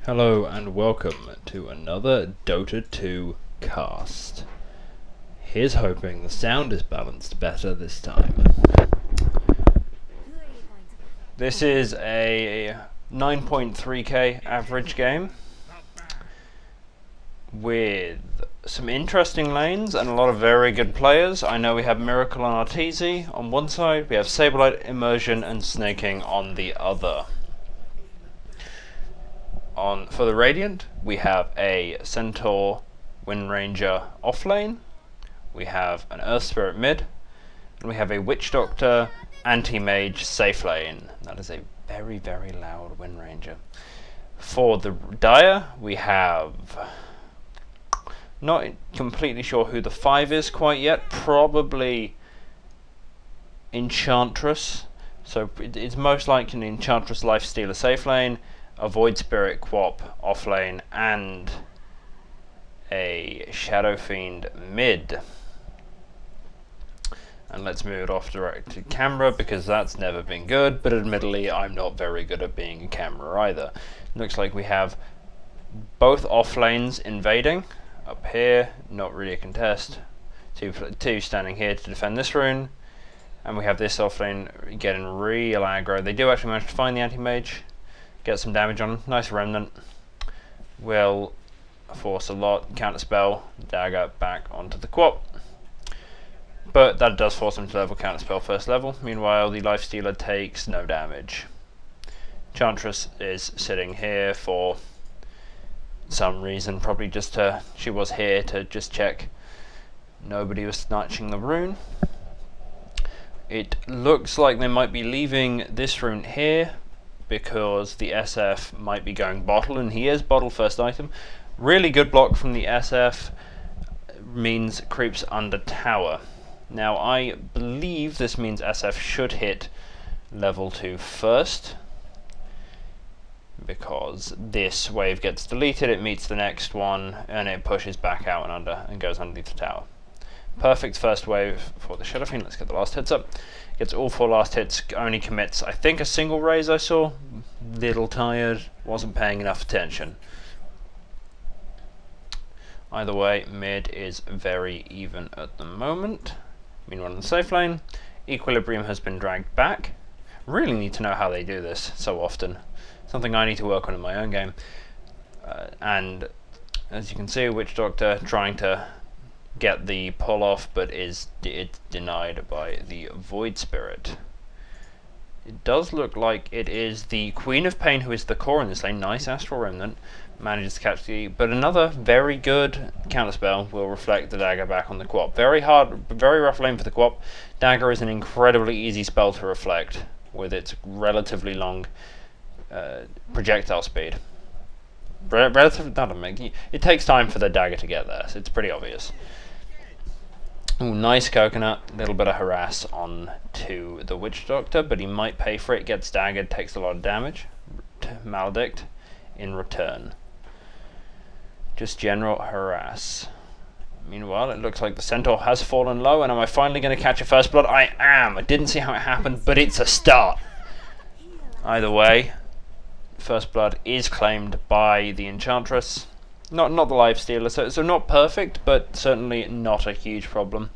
Hello and welcome to another Dota 2 cast. Here's hoping the sound is balanced better this time. This is a 9.3k average game with some interesting lanes and a lot of very good players. I know we have Miracle and Arteezy on one side, we have SabeRLighT, Immersion and Sneyking on the other. For the Radiant, we have a Centaur Windranger offlane, we have an Earth Spirit mid, and we have a Witch Doctor anti-mage safe lane. That is a very, very loud Windranger. For the Dire, we have... not completely sure who the 5 is quite yet, probably Enchantress. So it's most likely an Enchantress Lifestealer safe lane, a Void Spirit Quap offlane, and a Shadow Fiend mid. And let's move it off direct to camera because that's never been good, but admittedly I'm not very good at being a camera either. Looks like we have both offlanes invading. Up here, not really a contest. Two standing here to defend this rune. And we have this offlane getting real aggro. They do actually manage to find the anti-mage. Get some damage on him. Nice remnant. Will force a lot. Counter spell. Dagger back onto the Quap. But that does force him to level counter spell first level. Meanwhile, the Lifestealer takes no damage. Enchantress is sitting here for some reason. Probably just to... she was here to just check nobody was snatching the rune. It looks like they might be leaving this rune here, because the SF might be going bottle, and he is bottle first item. Really good block from the SF means creeps under tower. Now I believe this means SF should hit level 2 first, because this wave gets deleted, it meets the next one, and it pushes back out and under and goes underneath the tower. Perfect first wave for the Shadow Fiend. Let's get the last hits up. Gets all 4 last hits, only commits, I think, a single raise I saw. Little tired, wasn't paying enough attention. Either way, mid is very even at the moment. Meanwhile, in the safe lane, Equilibrium has been dragged back. Really need to know how they do this so often. Something I need to work on in my own game. And as you can see, Witch Doctor trying to get the pull off, but it's denied by the Void Spirit. It does look like it is the Queen of Pain who is the core in this lane. Nice Astral Remnant, manages to catch the... but another very good counterspell will reflect the dagger back on the Quap. Very hard, very rough lane for the Quap. Dagger is an incredibly easy spell to reflect with its relatively long projectile speed. It takes time for the dagger to get there, so it's pretty obvious. Ooh, nice coconut, little bit of harass on to the Witch Doctor, but he might pay for it, gets daggered, takes a lot of damage. Maledict in return. Just general harass. Meanwhile, it looks like the Centaur has fallen low, and am I finally going to catch a first blood? I am! I didn't see how it happened, but it's a start! Either way, first blood is claimed by the Enchantress. Not the Lifestealer, so not perfect, but certainly not a huge problem.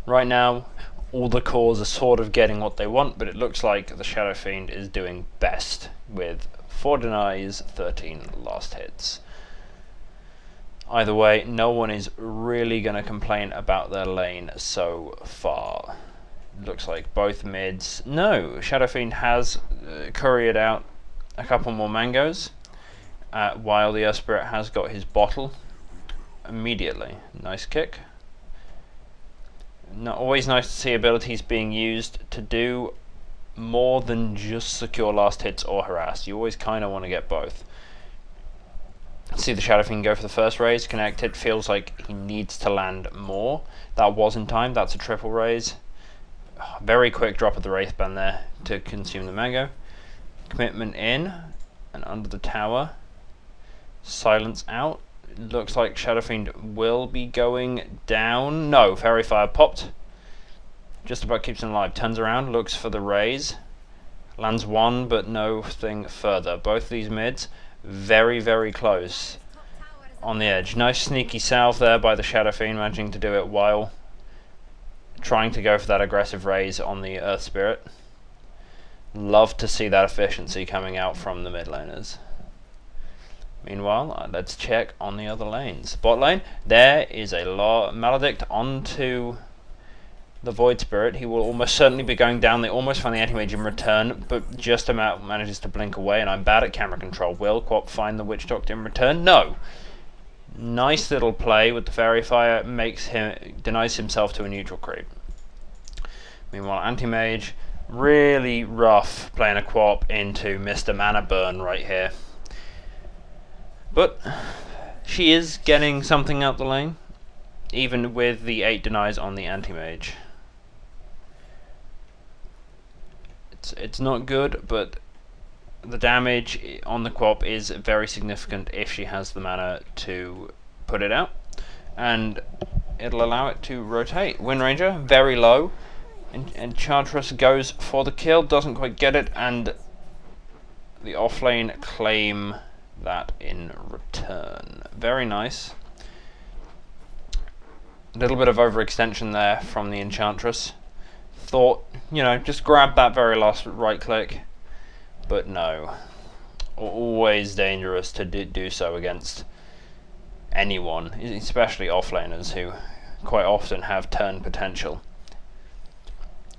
Right now, all the cores are sort of getting what they want, but it looks like the Shadow Fiend is doing best with 4 denies, 13 last hits. Either way, no one is really going to complain about their lane so far. Looks like both mids... no, Shadow Fiend has couriered out a couple more mangoes. While the Earth Spirit has got his bottle immediately. Nice kick. Always nice to see abilities being used to do more than just secure last hits or harass. You always kind of want to get both. See the Shadow Fiend go for the first raise, connected. Feels like he needs to land more. That was in time, that's a triple raise. Very quick drop of the Wraithband there to consume the mango. Commitment in and under the tower. Silence out. It looks like Shadow Fiend will be going down. No, Fairy Fire popped. Just about keeps him alive. Turns around, looks for the raise. Lands one, but nothing further. Both these mids very, very close on the edge. Nice sneaky salve there by the Shadow Fiend, managing to do it while trying to go for that aggressive raise on the Earth Spirit. Love to see that efficiency coming out from the mid laners. Meanwhile, let's check on the other lanes. Bot lane, there is a Maledict onto the Void Spirit. He will almost certainly be going down. They almost find the anti-mage in return, but just about manages to blink away, and I'm bad at camera control. Will Quap find the Witch Doctor in return? No! Nice little play with the Fairy Fire, denies himself to a neutral creep. Meanwhile, anti-mage, really rough playing a Quap into Mr. Mana Burn right here. But she is getting something out the lane, even with the 8 denies on the anti-mage. It's not good, but the damage on the Quap is very significant if she has the mana to put it out, and it'll allow it to rotate. Windranger, very low, and Enchantress goes for the kill, doesn't quite get it, and the offlane claim that in return. Very nice. A little bit of overextension there from the Enchantress. Thought, you know, just grab that very last right click, but no. Always dangerous to do so against anyone, especially offlaners who quite often have turn potential.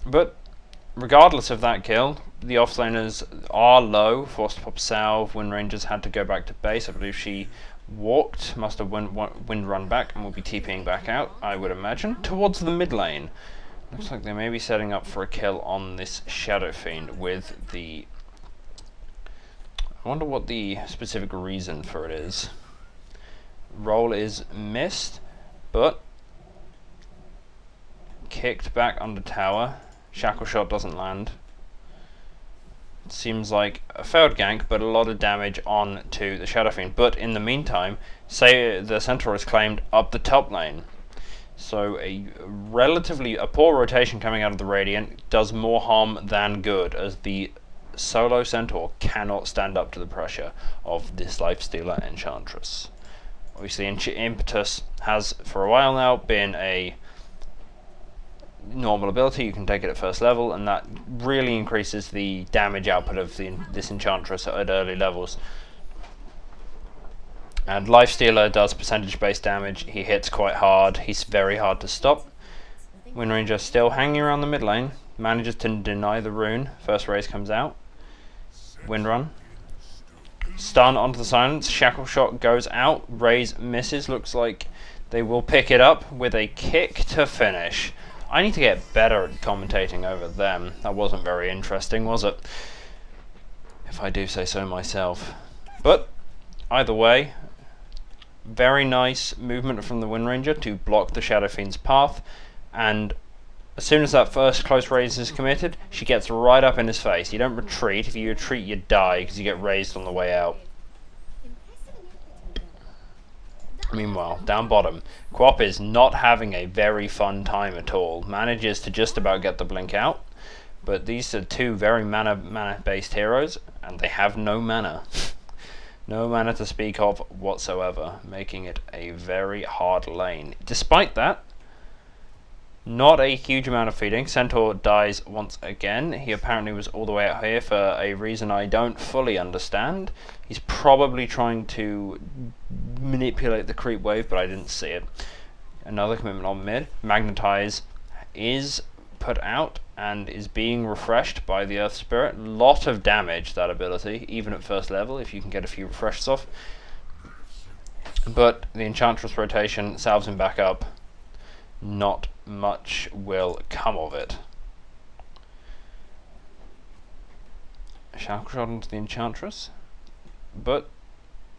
But regardless of that kill, the offlaners are low, forced to pop salve. Windranger's had to go back to base. I believe she walked, must have wind run back, and will be TPing back out, I would imagine, towards the mid lane. Looks like they may be setting up for a kill on this Shadow Fiend with the... I wonder what the specific reason for it is. Roll is missed, but kicked back under tower. Shackle Shot doesn't land. It seems like a failed gank, but a lot of damage on to the Shadow Fiend. But in the meantime, say the Centaur is claimed up the top lane. So a poor rotation coming out of the Radiant does more harm than good, as the solo Centaur cannot stand up to the pressure of this Lifestealer Enchantress. Obviously, Impetus has for a while now been a normal ability. You can take it at first level, and that really increases the damage output of this Enchantress at early levels. And Lifestealer does percentage-based damage. He hits quite hard. He's very hard to stop. Windranger still hanging around the mid lane. Manages to deny the rune. First raise comes out. Windrun. Stun onto the silence. Shackle Shot goes out. Raise misses. Looks like they will pick it up with a kick to finish. I need to get better at commentating over them. That wasn't very interesting, was it? If I do say so myself. But either way, very nice movement from the Windranger to block the Shadow Fiend's path, and as soon as that first close raise is committed, she gets right up in his face. You don't retreat. If you retreat, you die because you get raised on the way out. Meanwhile, down bottom, Quap is not having a very fun time at all. Manages to just about get the blink out, but these are two very mana-based heroes, and they have no mana. No mana to speak of whatsoever, making it a very hard lane. Despite that, not a huge amount of feeding. Centaur dies once again. He apparently was all the way out here for a reason I don't fully understand. He's probably trying to manipulate the creep wave, but I didn't see it. Another commitment on mid. Magnetize is put out and is being refreshed by the Earth Spirit. Lot of damage, that ability, even at first level, if you can get a few refreshes off. But the Enchantress rotation salves him back up. Not much will come of it. Shackle Shot into the Enchantress, but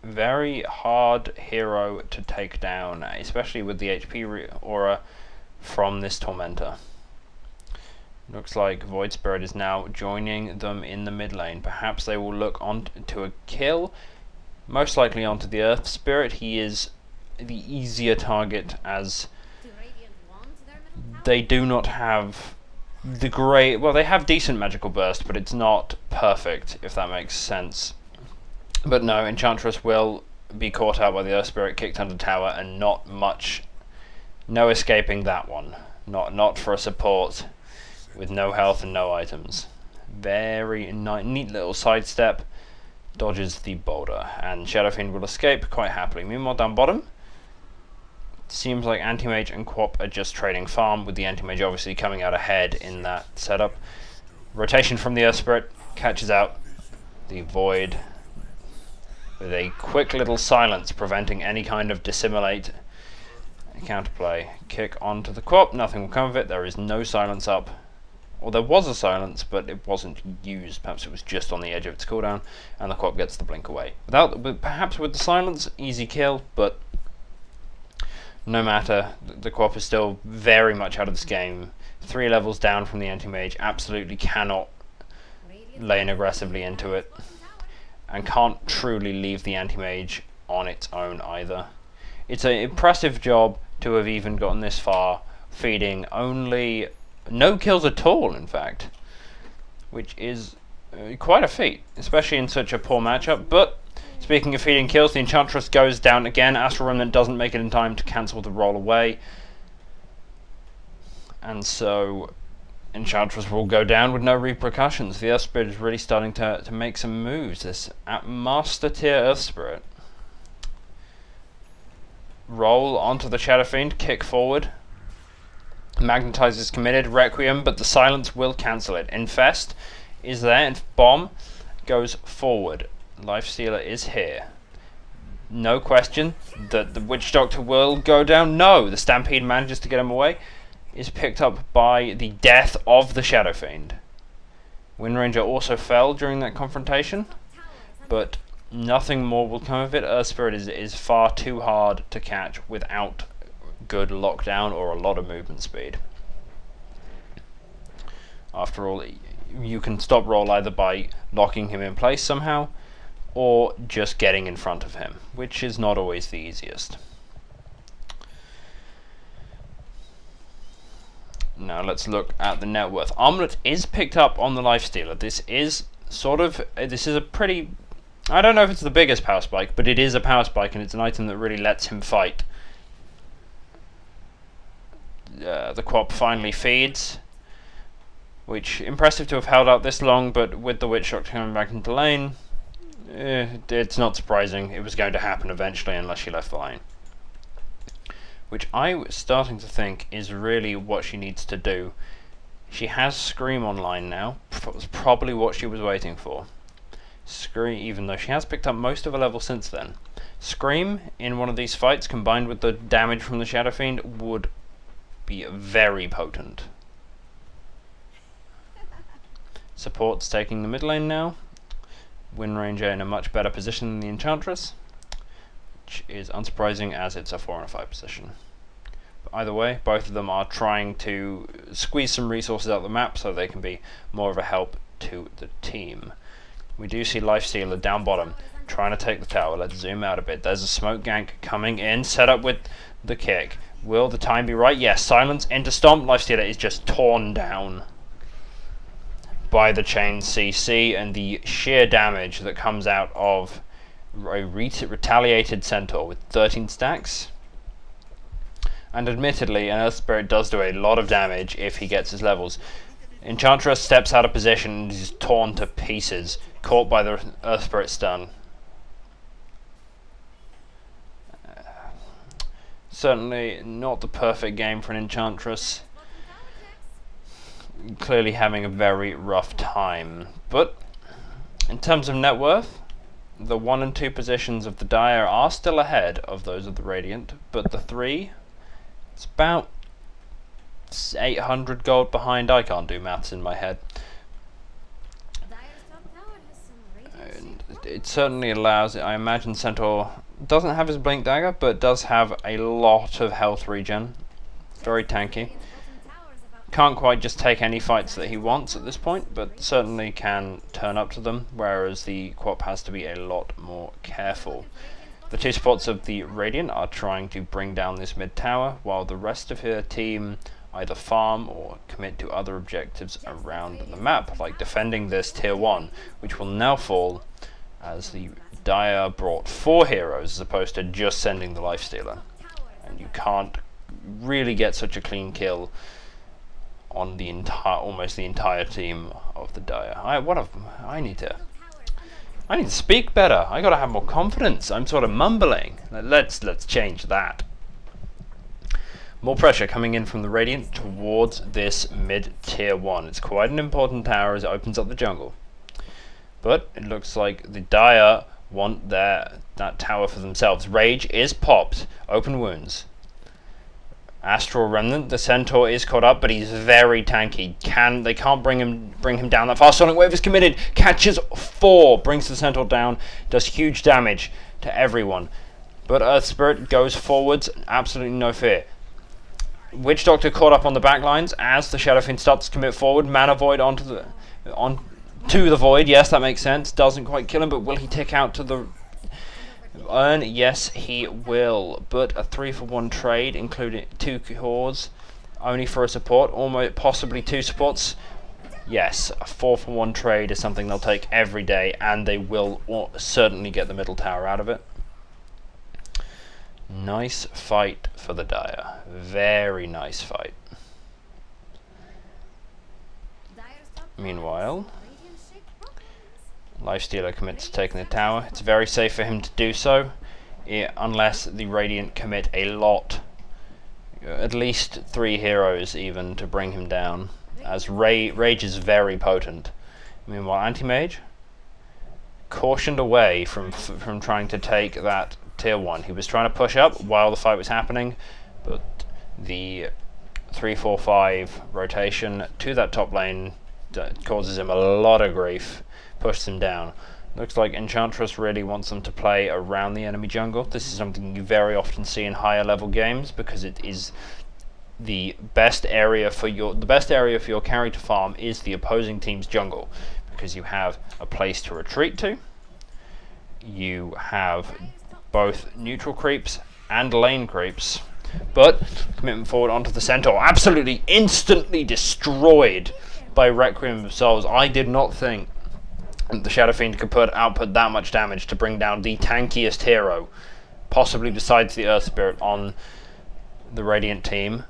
very hard hero to take down, especially with the HP aura from this Tormentor. Looks like Void Spirit is now joining them in the mid lane. Perhaps they will look on to a kill, most likely onto the Earth Spirit. He is the easier target, as they do not have the great... Well, they have decent magical burst, but it's not perfect, if that makes sense. But no, Enchantress will be caught out by the Earth Spirit, kicked under tower, and not much, no escaping that one. Not for a support with no health and no items. Very neat little sidestep, dodges the boulder, and Shadow Fiend will escape quite happily. Meanwhile, down bottom, seems like Anti-Mage and Quap are just trading farm, with the Anti-Mage obviously coming out ahead in that setup. Rotation from the Earth Spirit catches out the Void with a quick little silence, preventing any kind of dissimulate counterplay. Kick onto the Quap, nothing will come of it. There is no silence up. Or there was a silence, but it wasn't used. Perhaps it was just on the edge of its cooldown, and the Quap gets the blink away. Perhaps with the silence, easy kill, but no matter, the Quap is still very much out of this game. 3 levels down from the Anti-Mage, absolutely cannot lane aggressively into it, and can't truly leave the Anti-Mage on its own either. It's an impressive job to have even gotten this far, feeding only no kills at all, in fact, which is quite a feat, especially in such a poor matchup. But speaking of feeding kills, the Enchantress goes down again. Astral Remnant doesn't make it in time to cancel the roll away, and so Enchantress will go down with no repercussions. The Earth Spirit is really starting to make some moves. This Master Tier Earth Spirit. Roll onto the Shadow Fiend, kick forward. Magnetize is committed, Requiem, but the silence will cancel it. Infest is there, and Bomb goes forward. Lifestealer is here. No question that the Witch Doctor will go down. No, the Stampede manages to get him away. Is picked up by the death of the Shadow Fiend. Windranger also fell during that confrontation, but nothing more will come of it. Earth Spirit is far too hard to catch without good lockdown or a lot of movement speed. After all, you can stop roll either by locking him in place somehow, or just getting in front of him, which is not always the easiest. Now let's look at the net worth. Armlet is picked up on the Lifestealer. This is a pretty, I don't know if it's the biggest power spike, but it is a power spike, and it's an item that really lets him fight. The Quap finally feeds, which impressive to have held out this long, but with the Witch Doctor coming back into lane, it's not surprising. It was going to happen eventually unless she left the lane. Which I was starting to think is really what she needs to do. She has Scream online now. That was probably what she was waiting for. Scream, even though she has picked up most of her level since then. Scream in one of these fights, combined with the damage from the Shadow Fiend, would be very potent. Support's taking the mid lane now. Windranger in a much better position than the Enchantress, which is unsurprising as it's a 4 and a 5 position. But either way, both of them are trying to squeeze some resources out of the map so they can be more of a help to the team. We do see Lifestealer down bottom trying to take the tower. Let's zoom out a bit. There's a smoke gank coming in, set up with the kick. Will the time be right? Yes. Silence into Stomp. Lifestealer is just torn down by the chain CC, and the sheer damage that comes out of a retaliated Centaur with 13 stacks. And admittedly, an Earth Spirit does do a lot of damage if he gets his levels. Enchantress steps out of position and is torn to pieces, caught by the Earth Spirit stun. Certainly not the perfect game for an Enchantress. Clearly having a very rough time. But in terms of net worth, the 1 and 2 positions of the Dire are still ahead of those of the Radiant, but the 3, it's about 800 gold behind. I can't do maths in my head. And it certainly allows it. I imagine Centaur doesn't have his Blink Dagger, but does have a lot of health regen. Very tanky. Can't quite just take any fights that he wants at this point, but certainly can turn up to them, whereas the Quap has to be a lot more careful. The 2 supports of the Radiant are trying to bring down this mid tower, while the rest of her team either farm or commit to other objectives around the map, like defending this tier 1, which will now fall as the Dire brought 4 heroes as opposed to just sending the Lifestealer. And you can't really get such a clean kill on the almost the entire team of the Dire. I need to speak better. I gotta have more confidence. I'm sort of mumbling. Let's change that. More pressure coming in from the Radiant towards this mid tier 1. It's quite an important tower as it opens up the jungle. But it looks like the Dire want that tower for themselves. Rage is popped. Open wounds. Astral Remnant, the Centaur is caught up, but he's very tanky. They can't bring him down that fast. Sonic Wave is committed. Catches 4, brings the Centaur down, does huge damage to everyone. But Earth Spirit goes forwards, absolutely no fear. Witch Doctor caught up on the back lines as the Shadow Fiend starts to commit forward. Mana Void onto the Void. Yes, that makes sense. Doesn't quite kill him, but will he tick out to the urn? Yes, he will. But a 3-for-1 trade, including 2 cores, only for a support, almost possibly 2 supports. Yes, a 4-for-1 trade is something they'll take every day, and they will certainly get the middle tower out of it. Nice fight for the Dire. Very nice fight. Meanwhile, Lifestealer commits to taking the tower. It's very safe for him to do so, unless the Radiant commit a lot. At least 3 heroes even to bring him down, as Rage is very potent. Meanwhile, Anti-Mage cautioned away from trying to take that tier 1. He was trying to push up while the fight was happening, but the 3-4-5 rotation to that top lane causes him a lot of grief, pushes him down. Looks like Enchantress really wants them to play around the enemy jungle. This is something you very often see in higher level games because it is the best area for your carry to farm is the opposing team's jungle, because you have a place to retreat to. You have both neutral creeps and lane creeps, but commitment forward onto the Centaur, absolutely instantly destroyed by Requiem of Souls. I did not think the Shadow Fiend could output that much damage to bring down the tankiest hero, possibly besides the Earth Spirit, on the Radiant team,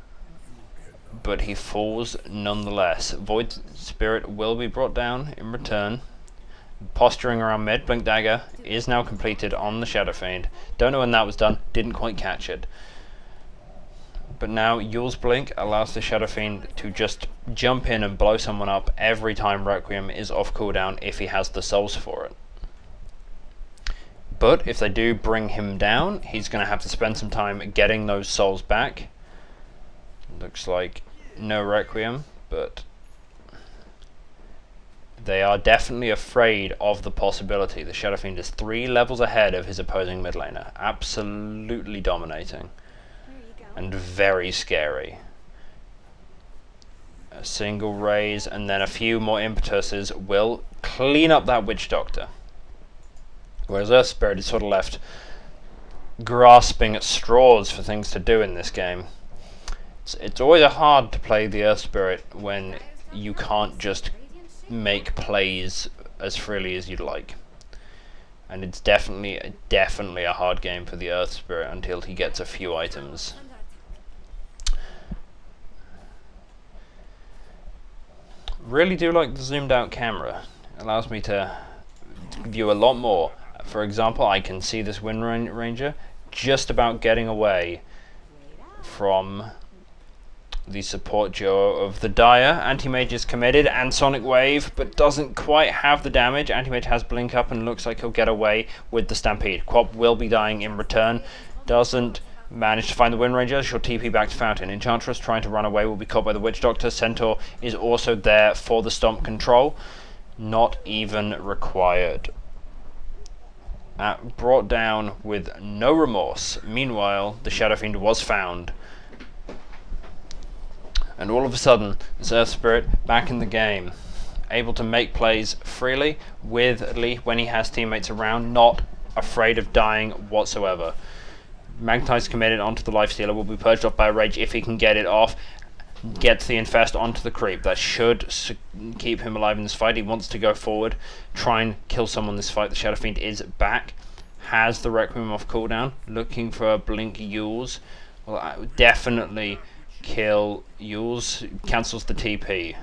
but he falls nonetheless. Void Spirit will be brought down in return. Posturing around mid, Blink Dagger is now completed on the Shadow Fiend. Don't know when that was done, didn't quite catch it. But now Yule's Blink allows the Shadow Fiend to just jump in and blow someone up every time Requiem is off cooldown if he has the souls for it. But if they do bring him down, he's going to have to spend some time getting those souls back. Looks like no Requiem, but they are definitely afraid of the possibility. The Shadow Fiend is 3 levels ahead of his opposing mid laner. Absolutely dominating. And very scary. A single raise and then a few more impetuses will clean up that Witch Doctor. Whereas Earth Spirit is sort of left grasping at straws for things to do in this game. It's always hard to play the Earth Spirit when you can't just make plays as freely as you'd like. And it's definitely a hard game for the Earth Spirit until he gets a few items. Really do like the zoomed out camera. It allows me to view a lot more. For example, I can see this Windranger just about getting away from the support duo of the Dire. Anti-Mage is committed and Sonic Wave, but doesn't quite have the damage. Anti-Mage has Blink up and looks like he'll get away with the Stampede. Quap will be dying in return. Doesn't manage to find the Windranger. She'll TP back to Fountain. Enchantress trying to run away will be caught by the Witch Doctor. Centaur is also there for the Stomp control. Not even required. Brought down with no remorse. Meanwhile, the Shadow Fiend was found. And all of a sudden, this Earth Spirit back in the game, able to make plays freely with at least when he has teammates around, not afraid of dying whatsoever. Magnetize committed onto the Lifestealer, will be purged off by Rage if he can get it off. gets the infest onto the creep. That should keep him alive in this fight. He wants to go forward, try and kill someone this fight. The Shadow Fiend is back, has the Requiem off cooldown, looking for a blink Yules. Well, I would definitely kill Yules, cancels the TP.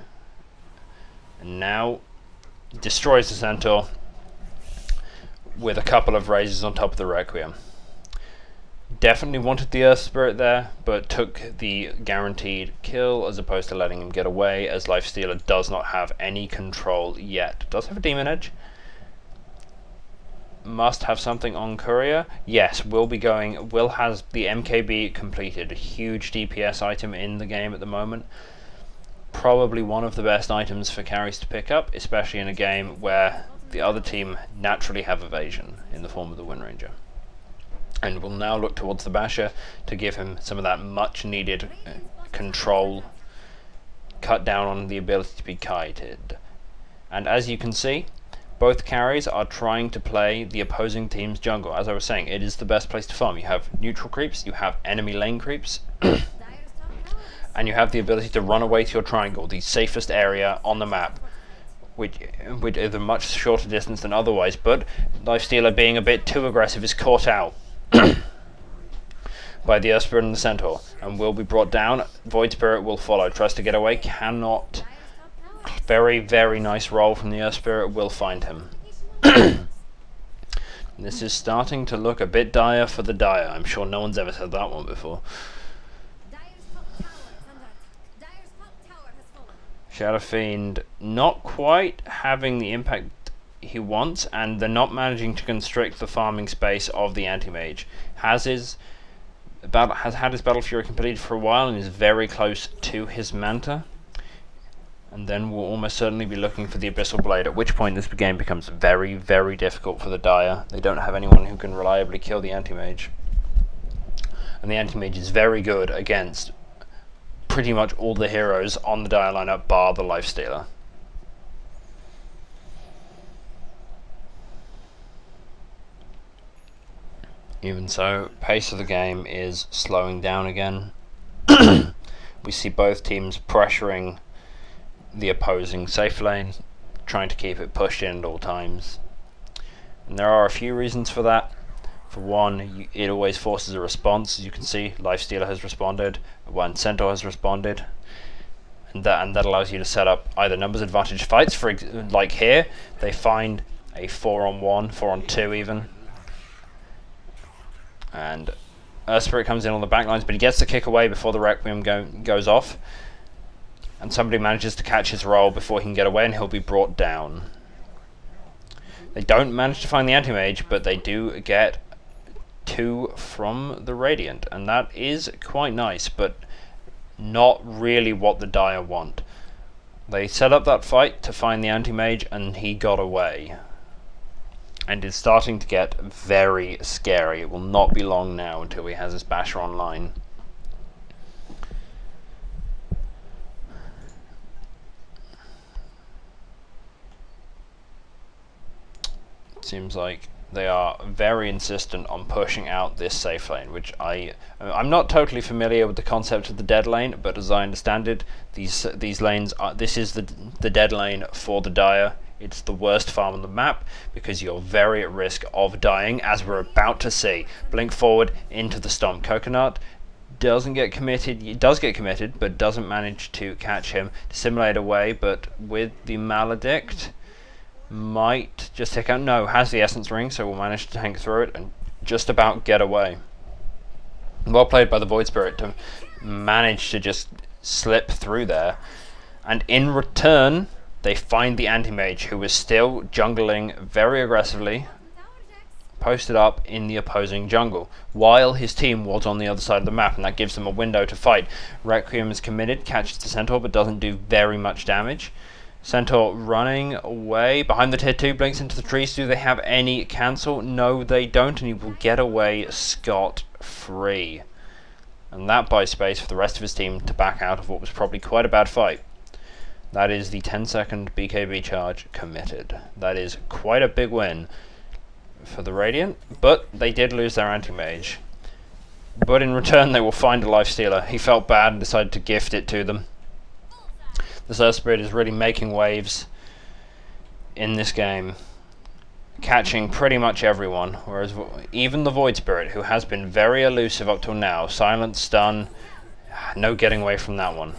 And now destroys the Centaur with a couple of raises on top of the Requiem. Definitely wanted the Earth Spirit there, but took the guaranteed kill as opposed to letting him get away, as Lifestealer does not have any control yet. Does have a Demon Edge. Must have something on Courier. Yes, will has the MKB completed. A huge DPS item in the game at the moment. Probably one of the best items for carries to pick up, especially in a game where the other team naturally have evasion in the form of the Windranger. And we'll now look towards the Basher to give him some of that much needed control, cut down on the ability to be kited. And as you can see, both carries are trying to play the opposing team's jungle. As I was saying, it is the best place to farm. You have neutral creeps, you have enemy lane creeps, and you have the ability to run away to your triangle, the safest area on the map, which is a much shorter distance than otherwise, but Lifestealer, being a bit too aggressive, is caught out by the Earth Spirit and the Centaur, and will be brought down. Void Spirit will follow, tries to get away, cannot. Very, very nice roll from the Earth Spirit, will find him. This is starting to look a bit dire for the Dire. I'm sure no one's ever said that one before. Shadow Fiend not quite having the impact he wants, and they're not managing to constrict the farming space of the Anti-Mage. Has had his Battle Fury completed for a while and is very close to his Manta. And then we'll almost certainly be looking for the Abyssal Blade, at which point this game becomes very, very difficult for the Dire. They don't have anyone who can reliably kill the Anti-Mage. And the Anti-Mage is very good against pretty much all the heroes on the Dire lineup, bar the Lifestealer. Even so, pace of the game is slowing down again. We see both teams pressuring the opposing safe lane, trying to keep it pushed in at all times. And there are a few reasons for that. For one, it always forces a response. As you can see, Lifestealer has responded, one Centaur has responded, and that allows you to set up either numbers advantage fights. For like here, they find a 4-on-1, 4-on-2 even, and Earth Spirit comes in on the back lines, but he gets the kick away before the Requiem goes off, and somebody manages to catch his roll before he can get away, and he'll be brought down. They don't manage to find the Anti-Mage, but they do get 2 from the Radiant, and that is quite nice, but not really what the Dire want. They set up that fight to find the Anti-Mage, and he got away. And it's starting to get very scary. It will not be long now until he has his Basher online. Seems like they are very insistent on pushing out this safe lane, which I'm not totally familiar with the concept of the dead lane, but as I understand it, these lanes this is the dead lane for the Dire. It's the worst farm on the map because you're very at risk of dying, as we're about to see. Blink forward into the Stomp. Coconut doesn't get committed. It does get committed, but doesn't manage to catch him. Dissimulate away, but with the Maledict, might just take out. No, has the Essence Ring, so will manage to tank through it and just about get away. Well played by the Void Spirit to manage to just slip through there. And in return, they find the Anti-Mage, who is still jungling very aggressively, posted up in the opposing jungle, while his team was on the other side of the map, and that gives them a window to fight. Requiem is committed, catches the Centaur, but doesn't do very much damage. Centaur running away behind the tier 2, blinks into the trees. Do they have any cancel? No, they don't, and he will get away scot-free. And that buys space for the rest of his team to back out of what was probably quite a bad fight. That is the 10-second BKB charge committed. That is quite a big win for the Radiant, but they did lose their Anti-Mage. But in return, they will find a Lifestealer. He felt bad and decided to gift it to them. This Earth Spirit is really making waves in this game, catching pretty much everyone, whereas even the Void Spirit, who has been very elusive up till now, silent, stun, no getting away from that one.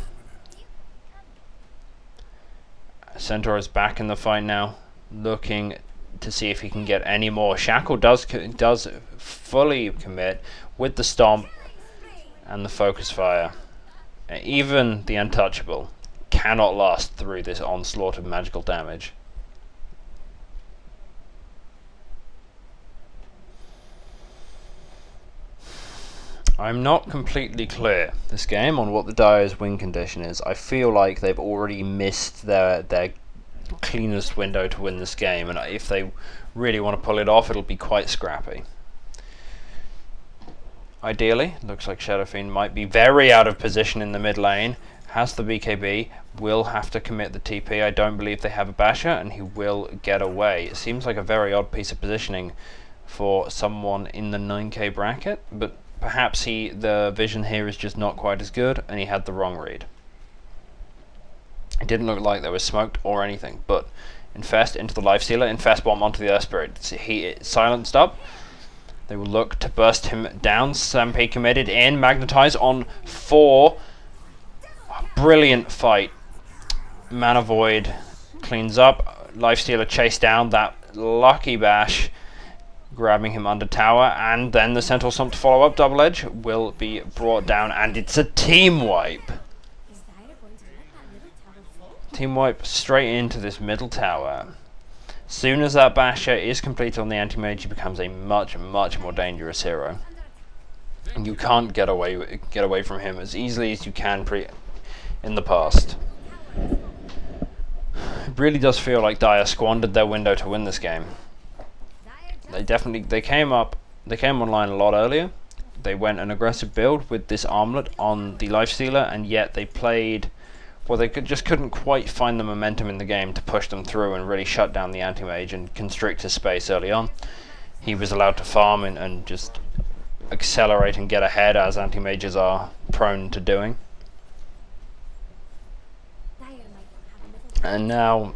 Centaur is back in the fight now, looking to see if he can get any more. Shackle does fully commit with the Stomp and the Focus Fire. Even the Untouchable cannot last through this onslaught of magical damage. I'm not completely clear this game on what the Dire's win condition is. I feel like they've already missed their cleanest window to win this game, and if they really want to pull it off, it'll be quite scrappy. Ideally, looks like Shadow Fiend might be very out of position in the mid lane, has the BKB, will have to commit the TP. I don't believe they have a Basher, and he will get away. It seems like a very odd piece of positioning for someone in the 9k bracket, but perhaps the vision here is just not quite as good, and he had the wrong read. It didn't look like there was smoked or anything, but Infest into the Lifestealer, Infest bomb onto the Earth Spirit. He silenced up. They will look to burst him down. Stampede committed in, Magnetize on 4. Brilliant fight. Mana Void cleans up. Lifestealer chased down that lucky bash, grabbing him under tower, and then the Centaur Stomp to follow up. Double Edge will be brought down, and it's a team wipe. Team wipe straight into this middle tower. Soon as that Basher is completed on the anti-mage, he becomes a much more dangerous hero. And you can't get away from him as easily as you can in the past. It really does feel like Dire squandered their window to win this game. They came online a lot earlier. They went an aggressive build with this armlet on the Lifestealer, and yet they played, well, they just couldn't quite find the momentum in the game to push them through and really shut down the anti-mage and constrict his space early on. He was allowed to farm and just accelerate and get ahead, as anti-mages are prone to doing. And now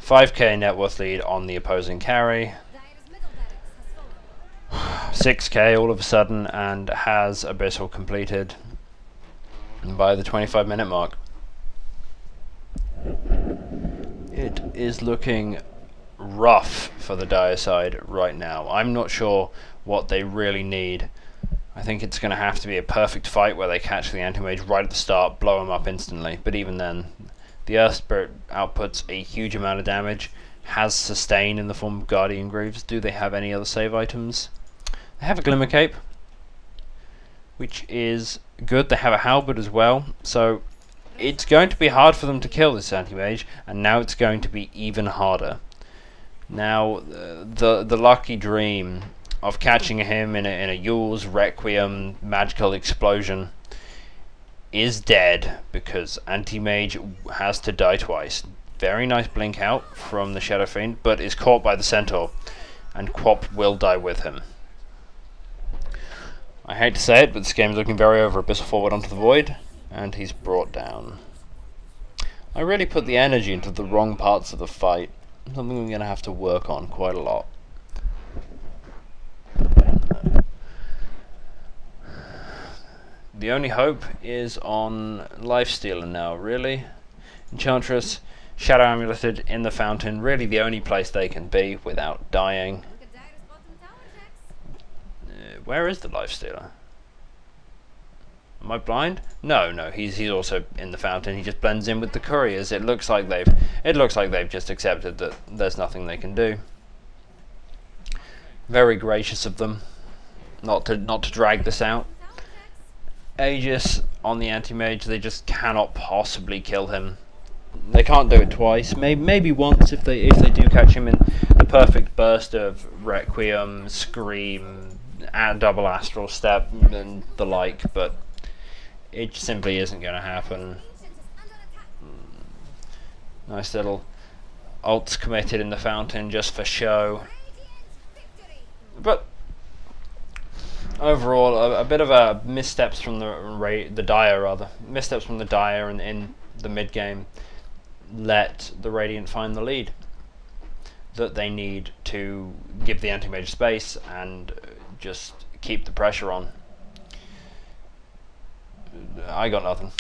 5k net worth lead on the opposing carry. 6k all of a sudden, and has Abyssal completed by the 25-minute mark. It is looking rough for the Dire side right now. I'm not sure what they really need. I think it's going to have to be a perfect fight where they catch the anti-mage right at the start, blow him up instantly. But even then, the Earth Spirit outputs a huge amount of damage, has sustain in the form of Guardian Greaves. Do they have any other save items? They have a Glimmer Cape, which is good. They have a Halberd as well, so it's going to be hard for them to kill this anti-mage, and now it's going to be even harder. Now, the lucky dream of catching him in a Yule's Requiem magical explosion is dead, because anti-mage has to die twice. Very nice blink out from the Shadow Fiend, but is caught by the Centaur, and Quap will die with him. I hate to say it, but this game is looking very over. Abyssal forward onto the Void, and he's brought down. I really put the energy into the wrong parts of the fight. Something we're going to have to work on quite a lot. The only hope is on Lifestealer now, really. Enchantress, Shadow Amuleted in the fountain, really the only place they can be without dying. Where is the Lifestealer? Am I blind? No, he's also in the fountain. He just blends in with the couriers. It looks like they've just accepted that there's nothing they can do. Very gracious of them not to drag this out. Aegis on the anti-mage, they just cannot possibly kill him. They can't do it twice. Maybe once if they do catch him in the perfect burst of Requiem, Scream, and double Astral Step and the like, but it simply isn't going to happen. Nice little ults committed in the fountain just for show. But overall, a bit of a missteps from the Dire, missteps from the Dire in the mid game, let the Radiant find the lead that they need to give the anti-mage space and just keep the pressure on. I got nothing.